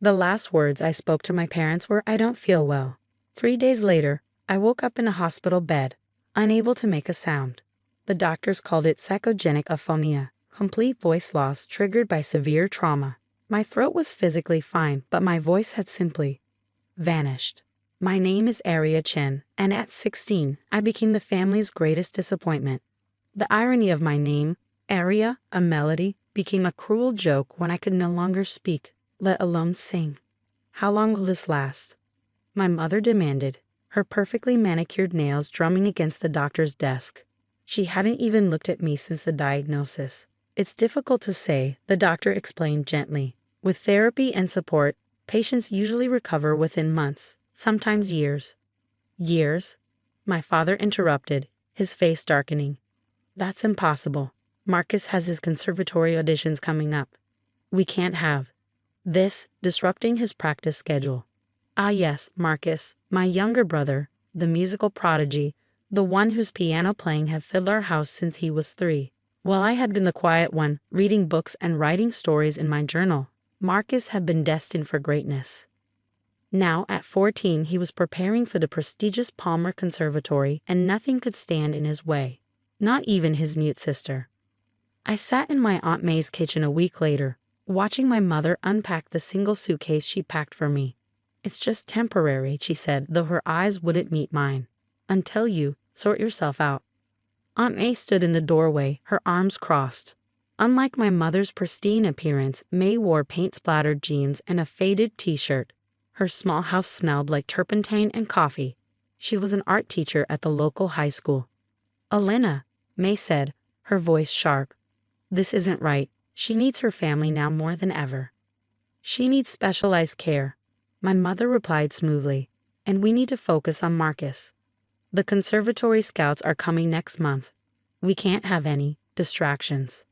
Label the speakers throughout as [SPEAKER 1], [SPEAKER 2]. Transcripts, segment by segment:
[SPEAKER 1] The last words I spoke to my parents were, "I don't feel well." 3 days later, I woke up in a hospital bed, unable to make a sound. The doctors called it psychogenic aphonia, complete voice loss triggered by severe trauma. My throat was physically fine, but my voice had simply vanished. My name is Arya Chin, and at 16, I became the family's greatest disappointment. The irony of my name, Arya, a melody, became a cruel joke when I could no longer speak, let alone sing. How long will this last? My mother demanded, her perfectly manicured nails drumming against the doctor's desk. She hadn't even looked at me since the diagnosis. "It's difficult to say," the doctor explained gently. "With therapy and support, patients usually recover within months, sometimes years." "Years?" My father interrupted, his face darkening. "That's impossible. Marcus has his conservatory auditions coming up. We can't have this disrupting his practice schedule." Ah yes, Marcus, my younger brother, the musical prodigy, the one whose piano playing had filled our house since he was 3. While I had been the quiet one, reading books and writing stories in my journal, Marcus had been destined for greatness. Now, at 14, he was preparing for the prestigious Palmer Conservatory, and nothing could stand in his way, not even his mute sister. I sat in my Aunt May's kitchen a week later, watching my mother unpack the single suitcase she packed for me. "It's just temporary," she said, though her eyes wouldn't meet mine. "Until you sort yourself out." Aunt May stood in the doorway, her arms crossed. Unlike my mother's pristine appearance, May wore paint-splattered jeans and a faded t-shirt. Her small house smelled like turpentine and coffee. She was an art teacher at the local high school. "Elena," May said, her voice sharp. "This isn't right. She needs her family now more than ever. She needs specialized care." My mother replied smoothly, "And we need to focus on Marcus. The conservatory scouts are coming next month. We can't have any distractions."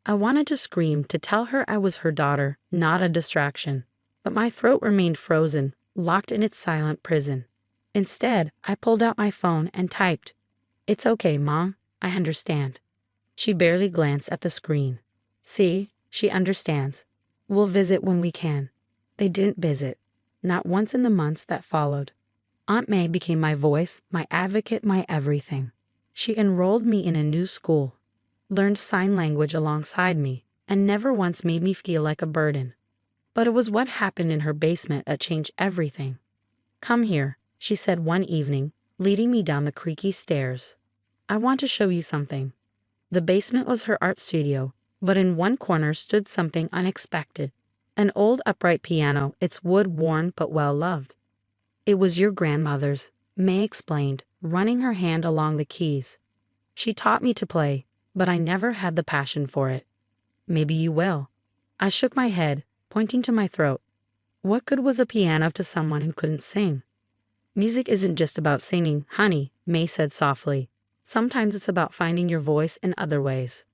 [SPEAKER 1] I wanted to scream to tell her I was her daughter, not a distraction, but my throat remained frozen, locked in its silent prison. Instead, I pulled out my phone and typed, "It's okay, Mom, I understand." She barely glanced at the screen. "See, she understands. We'll visit when we can." They didn't visit, not once in the months that followed. Aunt May became my voice, my advocate, my everything. She enrolled me in a new school, learned sign language alongside me, and never once made me feel like a burden. But it was what happened in her basement that changed everything. "Come here," she said one evening, leading me down the creaky stairs. "I want to show you something." The basement was her art studio, but in one corner stood something unexpected. An old upright piano, its wood worn but well-loved. "It was your grandmother's," May explained, running her hand along the keys. "She taught me to play, but I never had the passion for it." "Maybe you will." I shook my head, pointing to my throat. What good was a piano to someone who couldn't sing? "Music isn't just about singing, honey," May said softly. "Sometimes it's about finding your voice in other ways."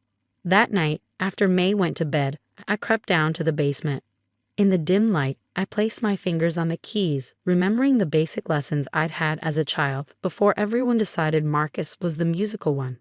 [SPEAKER 1] That night, after May went to bed, I crept down to the basement. In the dim light, I placed my fingers on the keys, remembering the basic lessons I'd had as a child before everyone decided Marcus was the musical one.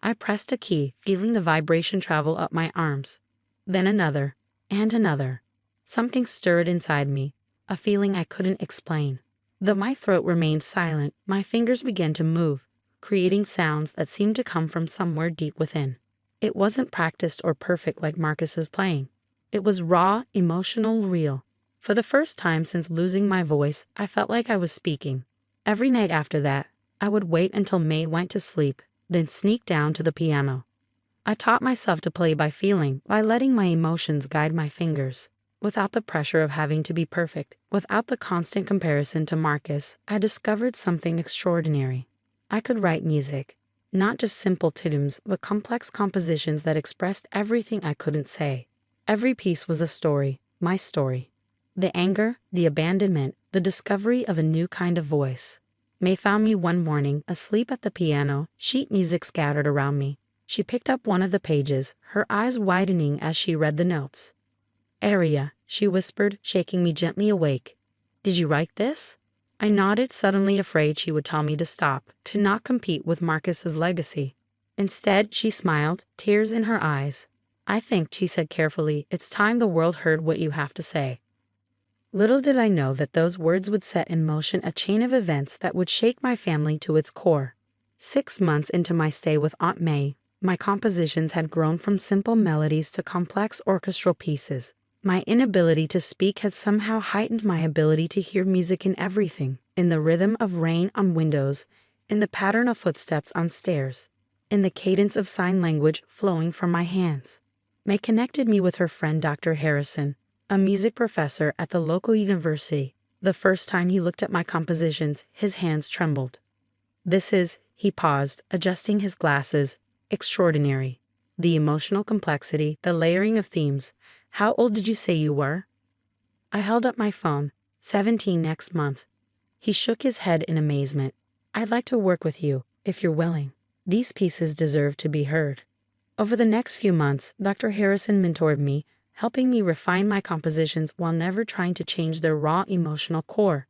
[SPEAKER 1] I pressed a key, feeling the vibration travel up my arms. Then another, and another. Something stirred inside me, a feeling I couldn't explain. Though my throat remained silent, my fingers began to move, creating sounds that seemed to come from somewhere deep within. It wasn't practiced or perfect like Marcus's playing. It was raw, emotional, real. For the first time since losing my voice, I felt like I was speaking. Every night after that, I would wait until May went to sleep, then sneak down to the piano. I taught myself to play by feeling, by letting my emotions guide my fingers. Without the pressure of having to be perfect, without the constant comparison to Marcus, I discovered something extraordinary. I could write music, not just simple tidums, but complex compositions that expressed everything I couldn't say. Every piece was a story, my story. The anger, the abandonment, the discovery of a new kind of voice. May found me one morning, asleep at the piano, sheet music scattered around me. She picked up one of the pages, her eyes widening as she read the notes. "Arya," she whispered, shaking me gently awake. "Did you write this?" I nodded, suddenly afraid she would tell me to stop, to not compete with Marcus's legacy. Instead, she smiled, tears in her eyes. "I think," she said carefully, "it's time the world heard what you have to say." Little did I know that those words would set in motion a chain of events that would shake my family to its core. 6 months into my stay with Aunt May, my compositions had grown from simple melodies to complex orchestral pieces. My inability to speak had somehow heightened my ability to hear music in everything, in the rhythm of rain on windows, in the pattern of footsteps on stairs, in the cadence of sign language flowing from my hands. May connected me with her friend Dr. Harrison, a music professor at the local university. The first time he looked at my compositions, his hands trembled. This is, he paused, adjusting his glasses, extraordinary. The emotional complexity, the layering of themes. How old did you say you were? I held up my phone. 17 next month. He shook his head in amazement. I'd like to work with you, if you're willing. These pieces deserve to be heard. Over the next few months, Dr. Harrison mentored me, helping me refine my compositions while never trying to change their raw emotional core.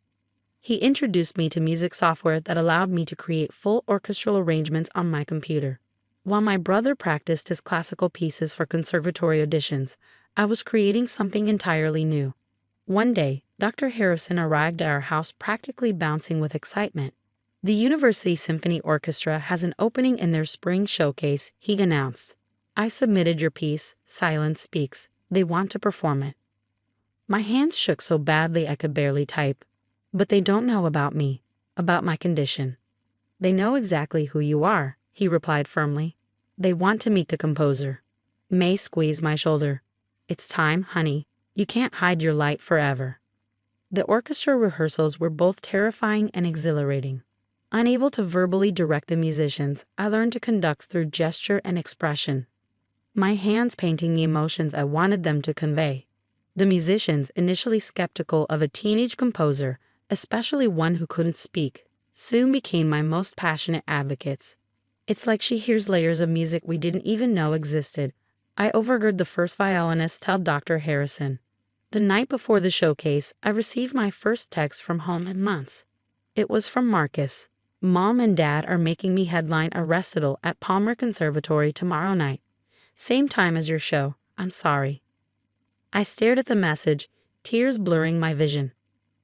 [SPEAKER 1] He introduced me to music software that allowed me to create full orchestral arrangements on my computer. While my brother practiced his classical pieces for conservatory auditions, I was creating something entirely new. One day, Dr. Harrison arrived at our house practically bouncing with excitement. The University Symphony Orchestra has an opening in their spring showcase, he announced. I submitted your piece, Silence Speaks. They want to perform it. My hands shook so badly I could barely type. But they don't know about me, about my condition. They know exactly who you are, he replied firmly. They want to meet the composer. May squeezed my shoulder. It's time, honey. You can't hide your light forever. The orchestra rehearsals were both terrifying and exhilarating. Unable to verbally direct the musicians, I learned to conduct through gesture and expression. My hands painting the emotions I wanted them to convey. The musicians, initially skeptical of a teenage composer, especially one who couldn't speak, soon became my most passionate advocates. It's like she hears layers of music we didn't even know existed. I overheard the first violinist tell Dr. Harrison. The night before the showcase, I received my first text from home in months. It was from Marcus. Mom and Dad are making me headline a recital at Palmer Conservatory tomorrow night. Same time as your show. I'm sorry. I stared at the message, tears blurring my vision.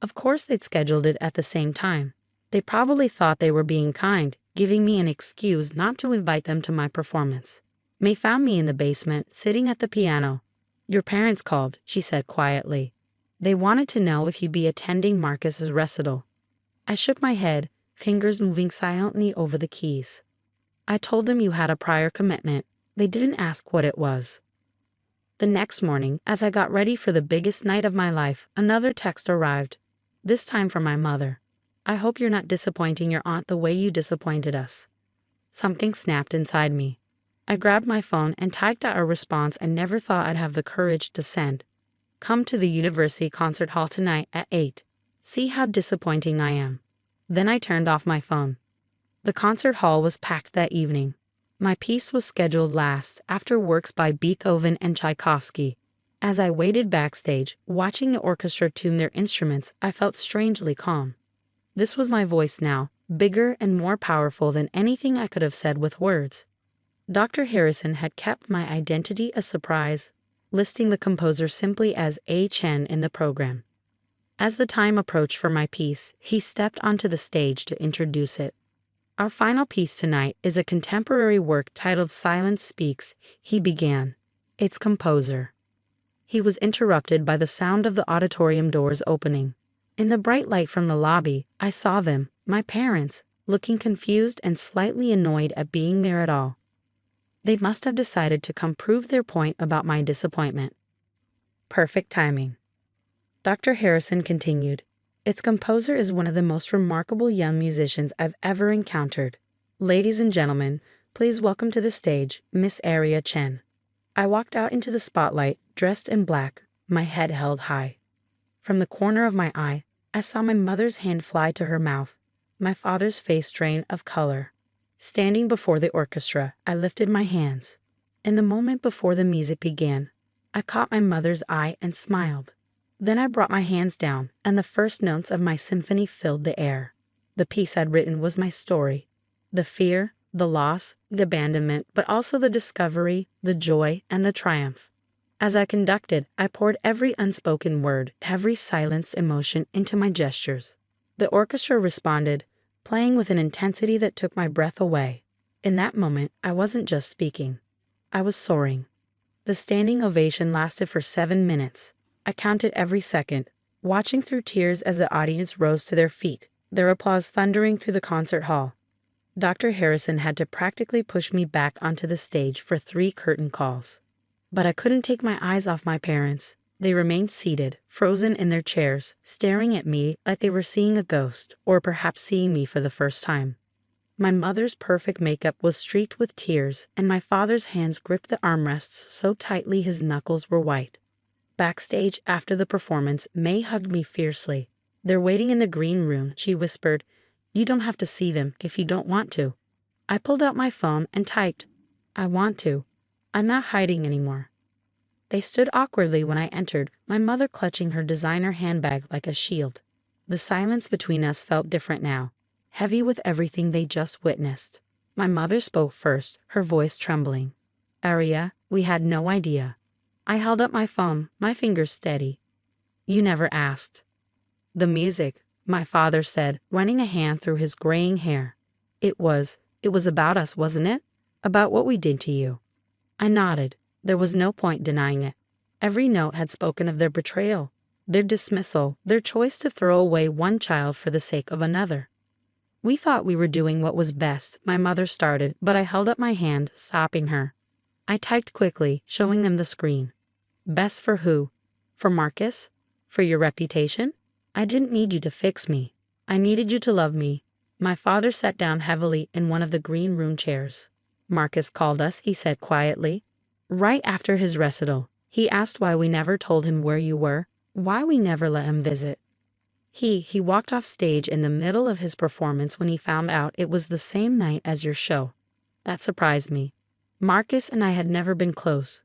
[SPEAKER 1] Of course they'd scheduled it at the same time. They probably thought they were being kind, giving me an excuse not to invite them to my performance. May found me in the basement, sitting at the piano. Your parents called, she said quietly. They wanted to know if you'd be attending Marcus's recital. I shook my head, fingers moving silently over the keys. I told them you had a prior commitment. They didn't ask what it was. The next morning, as I got ready for the biggest night of my life, another text arrived. This time from my mother. I hope you're not disappointing your aunt the way you disappointed us. Something snapped inside me. I grabbed my phone and typed out a response I never thought I'd have the courage to send. Come to the University Concert Hall tonight at 8. See how disappointing I am. Then I turned off my phone. The concert hall was packed that evening. My piece was scheduled last, after works by Beethoven and Tchaikovsky. As I waited backstage, watching the orchestra tune their instruments, I felt strangely calm. This was my voice now, bigger and more powerful than anything I could have said with words. Dr. Harrison had kept my identity a surprise, listing the composer simply as Arya Chin in the program. As the time approached for my piece, he stepped onto the stage to introduce it. Our final piece tonight is a contemporary work titled Silence Speaks, he began. Its composer. He was interrupted by the sound of the auditorium doors opening. In the bright light from the lobby, I saw them, my parents, looking confused and slightly annoyed at being there at all. They must have decided to come prove their point about my disappointment. Perfect timing. Dr. Harrison continued, its composer is one of the most remarkable young musicians I've ever encountered. Ladies and gentlemen, please welcome to the stage Miss Arya Chin. I walked out into the spotlight, dressed in black, my head held high. From the corner of my eye, I saw my mother's hand fly to her mouth, my father's face drain of color. Standing before the orchestra, I lifted my hands. In the moment before the music began, I caught my mother's eye and smiled. Then I brought my hands down, and the first notes of my symphony filled the air. The piece I'd written was my story. The fear, the loss, the abandonment, but also the discovery, the joy, and the triumph. As I conducted, I poured every unspoken word, every silenced emotion into my gestures. The orchestra responded, playing with an intensity that took my breath away. In that moment, I wasn't just speaking. I was soaring. The standing ovation lasted for 7 minutes. I counted every second, watching through tears as the audience rose to their feet, their applause thundering through the concert hall. Dr. Harrison had to practically push me back onto the stage for 3 curtain calls. But I couldn't take my eyes off my parents. They remained seated, frozen in their chairs, staring at me like they were seeing a ghost, or perhaps seeing me for the first time. My mother's perfect makeup was streaked with tears, and my father's hands gripped the armrests so tightly his knuckles were white. Backstage after the performance, May hugged me fiercely. "They're waiting in the green room," she whispered. "You don't have to see them if you don't want to." I pulled out my phone and typed, "I want to. I'm not hiding anymore." They stood awkwardly when I entered, my mother clutching her designer handbag like a shield. The silence between us felt different now, heavy with everything they just witnessed. My mother spoke first, her voice trembling. "Arya, we had no idea." I held up my phone, my fingers steady. "You never asked." "The music," my father said, running a hand through his graying hair. It was about us, wasn't it? About what we did to you." I nodded. There was no point denying it. Every note had spoken of their betrayal, their dismissal, their choice to throw away one child for the sake of another. "We thought we were doing what was best," my mother started, but I held up my hand, stopping her. I typed quickly, showing them the screen. "Best for who? For Marcus? For your reputation? I didn't need you to fix me. I needed you to love me." My father sat down heavily in one of the green room chairs. "Marcus called us," he said quietly. "Right after his recital. He asked why we never told him where you were, why we never let him visit. He walked off stage in the middle of his performance when he found out it was the same night as your show. That surprised me. Marcus and I had never been close.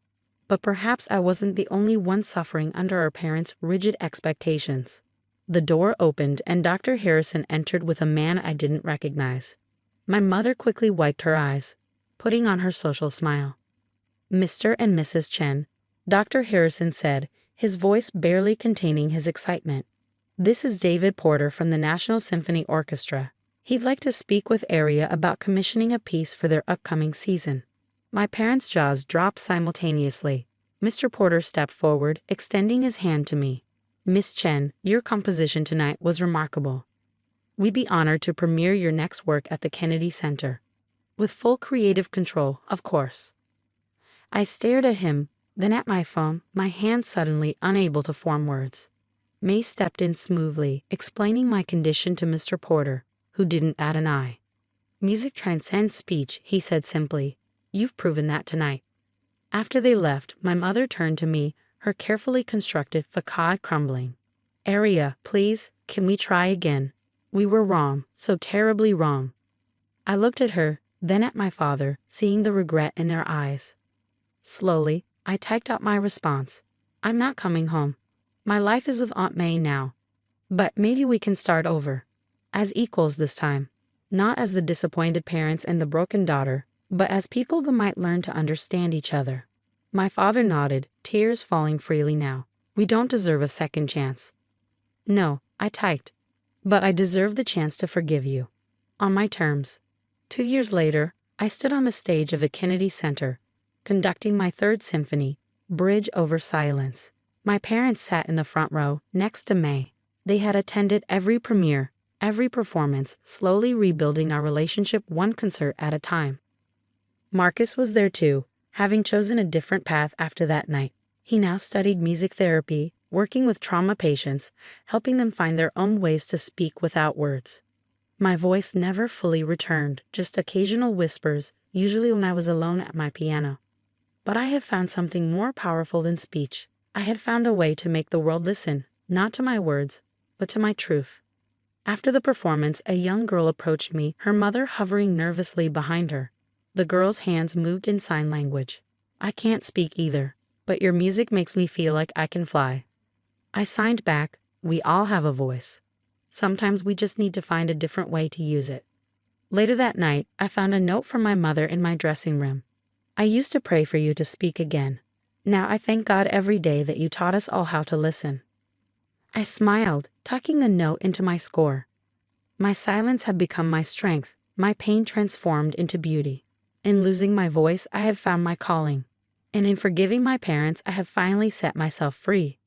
[SPEAKER 1] But perhaps I wasn't the only one suffering under our parents' rigid expectations." The door opened and Dr. Harrison entered with a man I didn't recognize. My mother quickly wiped her eyes, putting on her social smile. "Mr. and Mrs. Chen," Dr. Harrison said, his voice barely containing his excitement. "This is David Porter from the National Symphony Orchestra. He'd like to speak with Arya about commissioning a piece for their upcoming season." My parents' jaws dropped simultaneously. Mr. Porter stepped forward, extending his hand to me. "Miss Chen, your composition tonight was remarkable. We'd be honored to premiere your next work at the Kennedy Center. With full creative control, of course." I stared at him, then at my phone, my hand suddenly unable to form words. May stepped in smoothly, explaining my condition to Mr. Porter, who didn't bat an eye. "Music transcends speech," he said simply. "You've proven that tonight." After they left, my mother turned to me, her carefully constructed facade crumbling. "Arya, please, can we try again? We were wrong, so terribly wrong." I looked at her, then at my father, seeing the regret in their eyes. Slowly, I typed out my response. "I'm not coming home. My life is with Aunt May now. But maybe we can start over. As equals this time. Not as the disappointed parents and the broken daughter, but as people who might learn to understand each other." My father nodded, tears falling freely now. "We don't deserve a second chance." "No," I typed. "But I deserve the chance to forgive you. On my terms." 2 years later, I stood on the stage of the Kennedy Center, conducting my 3rd symphony, Bridge Over Silence. My parents sat in the front row, next to May. They had attended every premiere, every performance, slowly rebuilding our relationship one concert at a time. Marcus was there too, having chosen a different path after that night. He now studied music therapy, working with trauma patients, helping them find their own ways to speak without words. My voice never fully returned, just occasional whispers, usually when I was alone at my piano. But I had found something more powerful than speech. I had found a way to make the world listen, not to my words, but to my truth. After the performance, a young girl approached me, her mother hovering nervously behind her. The girl's hands moved in sign language. "I can't speak either, but your music makes me feel like I can fly." I signed back, "We all have a voice. Sometimes we just need to find a different way to use it." Later that night, I found a note from my mother in my dressing room. "I used to pray for you to speak again. Now I thank God every day that you taught us all how to listen." I smiled, tucking a note into my score. My silence had become my strength, my pain transformed into beauty. In losing my voice, I had found my calling. And in forgiving my parents, I have finally set myself free.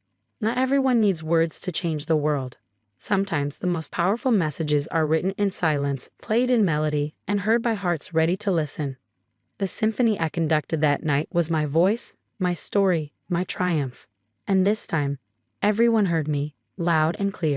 [SPEAKER 1] Not everyone needs words to change the world. Sometimes the most powerful messages are written in silence, played in melody, and heard by hearts ready to listen. The symphony I conducted that night was my voice, my story, my triumph. And this time, everyone heard me, loud and clear.